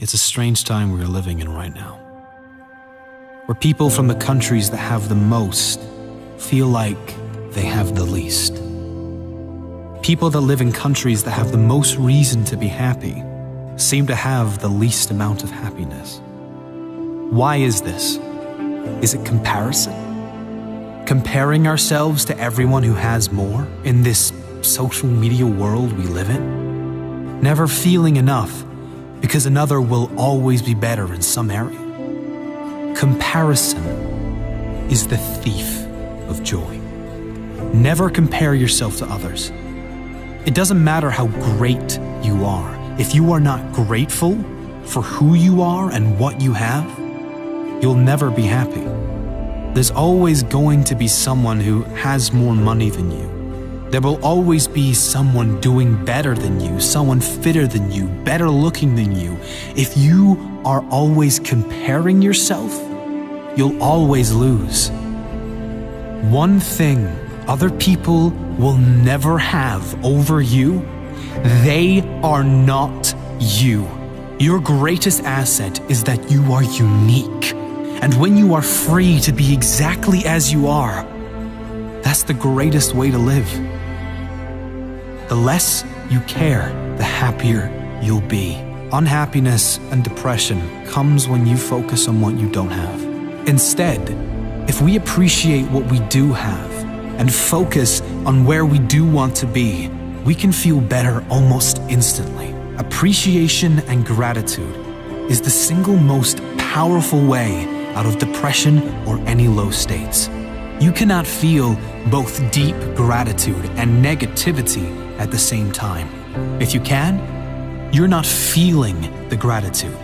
It's a strange time we are living in right now, where people from the countries that have the most feel like they have the least. People that live in countries that have the most reason to be happy seem to have the least amount of happiness. Why is this? Is it comparison? Comparing ourselves to everyone who has more in this social media world we live in? Never feeling enough because another will always be better in some area. Comparison is the thief of joy. Never compare yourself to others. It doesn't matter how great you are. If you are not grateful for who you are and what you have, you'll never be happy. There's always going to be someone who has more money than you. There will always be someone doing better than you, someone fitter than you, better looking than you. If you are always comparing yourself, you'll always lose. One thing other people will never have over you, they are not you. Your greatest asset is that you are unique. And when you are free to be exactly as you are, that's the greatest way to live. The less you care, the happier you'll be. Unhappiness and depression comes when you focus on what you don't have. Instead, if we appreciate what we do have and focus on where we do want to be, we can feel better almost instantly. Appreciation and gratitude is the single most powerful way out of depression or any low states. You cannot feel both deep gratitude and negativity at the same time. If you can, you're not feeling the gratitude.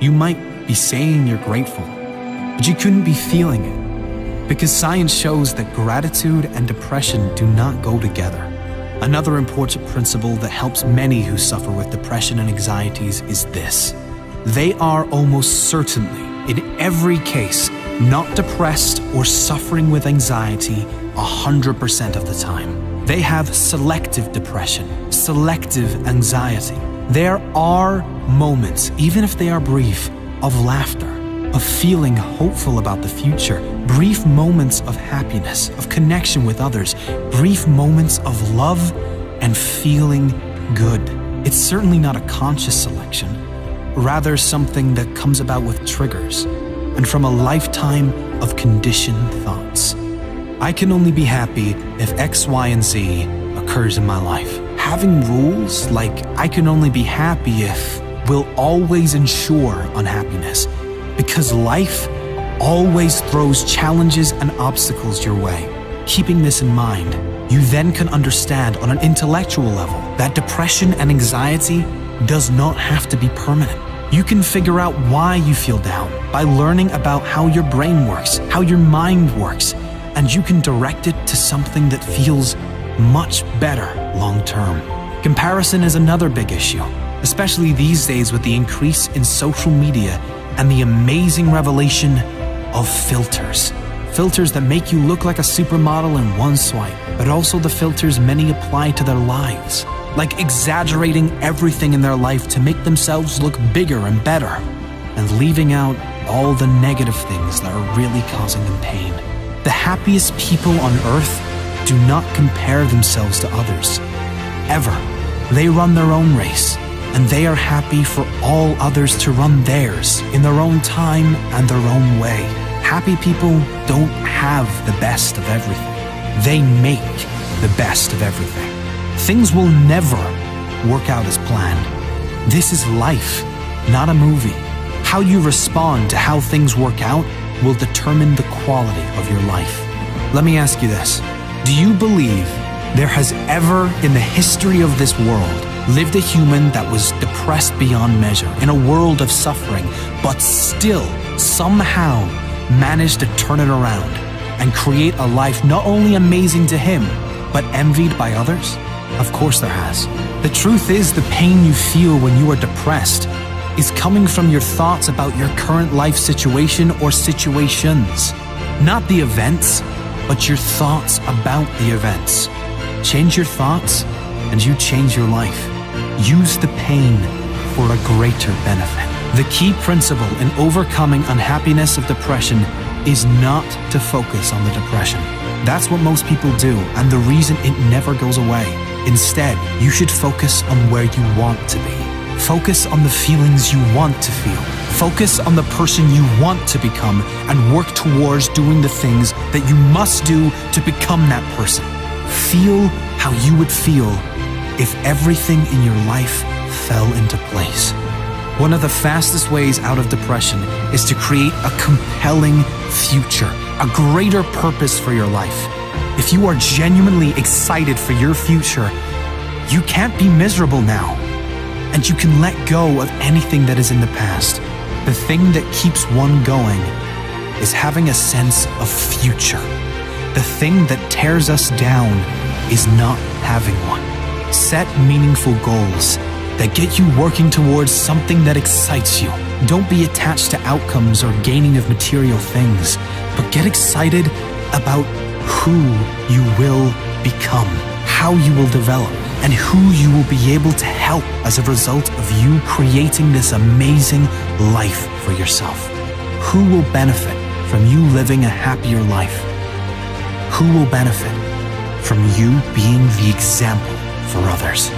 You might be saying you're grateful, but you couldn't be feeling it, because science shows that gratitude and depression do not go together. Another important principle that helps many who suffer with depression and anxieties is this: they are almost certainly, in every case, not depressed or suffering with anxiety 100% of the time. They have selective depression, selective anxiety. There are moments, even if they are brief, of laughter, of feeling hopeful about the future, brief moments of happiness, of connection with others, brief moments of love and feeling good. It's certainly not a conscious selection, rather something that comes about with triggers and from a lifetime of conditioned thoughts. I can only be happy if X, Y, and Z occurs in my life. Having rules like I can only be happy if will always ensure unhappiness, because life always throws challenges and obstacles your way. Keeping this in mind, you then can understand on an intellectual level that depression and anxiety does not have to be permanent. You can figure out why you feel down by learning about how your brain works, how your mind works, and you can direct it to something that feels much better long term. Comparison is another big issue, especially these days with the increase in social media and the amazing revelation of filters. Filters that make you look like a supermodel in one swipe, but also the filters many apply to their lives, like exaggerating everything in their life to make themselves look bigger and better, and leaving out all the negative things that are really causing them pain. The happiest people on earth do not compare themselves to others, ever. They run their own race, and they are happy for all others to run theirs in their own time and their own way. Happy people don't have the best of everything. They make the best of everything. Things will never work out as planned. This is life, not a movie. How you respond to how things work out will determine the quality of your life. Let me ask you this. Do you believe there has ever in the history of this world lived a human that was depressed beyond measure in a world of suffering, but still somehow managed to turn it around and create a life not only amazing to him, but envied by others? Of course there has. The truth is, the pain you feel when you are depressed is coming from your thoughts about your current life situation or situations. Not the events, but your thoughts about the events. Change your thoughts and you change your life. Use the pain for a greater benefit. The key principle in overcoming unhappiness of depression is not to focus on the depression. That's what most people do, and the reason it never goes away. Instead, you should focus on where you want to be. Focus on the feelings you want to feel. Focus on the person you want to become and work towards doing the things that you must do to become that person. Feel how you would feel if everything in your life fell into place. One of the fastest ways out of depression is to create a compelling future, a greater purpose for your life. If you are genuinely excited for your future, you can't be miserable now. And you can let go of anything that is in the past. The thing that keeps one going is having a sense of future. The thing that tears us down is not having one. Set meaningful goals that get you working towards something that excites you. Don't be attached to outcomes or gaining of material things, but get excited about who you will become, how you will develop, and who you will be able to help as a result of you creating this amazing life for yourself. Who will benefit from you living a happier life? Who will benefit from you being the example for others?